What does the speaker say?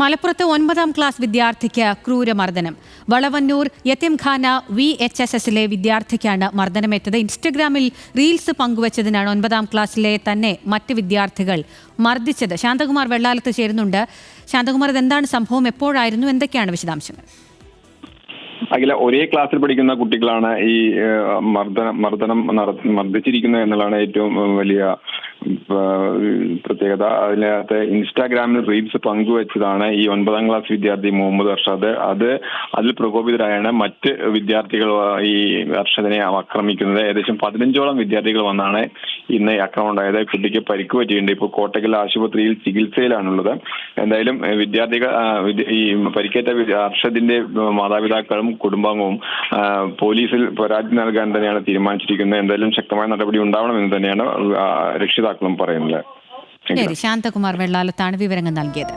മലപ്പുറത്ത് 9ാം ക്ലാസ് വിദ്യാർത്ഥിക്ക് ക്രൂരമർദ്ദനം. വളവന്നൂർ യത്തീംഖാന VHSSലെ വിദ്യാർത്ഥിക്കാണ് മർദ്ദനമേറ്റത്. ഇൻസ്റ്റഗ്രാമിൽ റീൽസ് പങ്കുവച്ചതിനാണ് 9ാം ക്ലാസ്സിലെ തന്നെ മറ്റ് വിദ്യാർത്ഥികൾ മർദ്ദിച്ചത്. ശാന്തകുമാർ വെള്ളാലത്ത് ചേരുന്നുണ്ട്. ശാന്തകുമാർ, ഇതെന്താണ് സംഭവം? എപ്പോഴായിരുന്നു? എന്തൊക്കെയാണ് വിശദാംശങ്ങൾ? അഖില, ഒരേ ക്ലാസ്സിൽ പഠിക്കുന്ന കുട്ടികളാണ് ഈ മർദ്ദിച്ചിരിക്കുന്നത് എന്നുള്ളതാണ് ഏറ്റവും വലിയ പ്രത്യേകത. അതിനകത്ത് ഇൻസ്റ്റാഗ്രാമിൽ റീൽസ് പങ്കുവച്ചതാണ് ഈ 9ാം ക്ലാസ് വിദ്യാർത്ഥി മുഹമ്മദ് അർഷാദ്. അതിൽ പ്രകോപിതരായാണ് മറ്റ് വിദ്യാർത്ഥികൾ ഈ അർഷദിനെ ആക്രമിക്കുന്നത്. ഏകദേശം 15ഓളം വിദ്യാർത്ഥികൾ വന്നാണ് ഇന്ന് ആക്രമണം ഉണ്ടായത്. കുട്ടിക്ക് പരിക്ക് പറ്റിയിട്ടുണ്ട്. ഇപ്പോൾ കോട്ടക്കൽ ആശുപത്രിയിൽ ചികിത്സയിലാണുള്ളത്. എന്തായാലും വിദ്യാർത്ഥികൾ ഈ പരിക്കേറ്റ അർഷദിന്റെ മാതാപിതാക്കളും കുടുംബാംഗവും പോലീസിൽ പരാതി നൽകാൻ തന്നെയാണ് തീരുമാനിച്ചിരിക്കുന്നത്. എന്തായാലും ശക്തമായ നടപടി ഉണ്ടാവണമെന്ന് തന്നെയാണ് രക്ഷിതാക്കളും പറയുന്നത്. ശാന്തകുമാർ വെള്ളാലത്താണ് വിവരങ്ങൾ നൽകിയത്.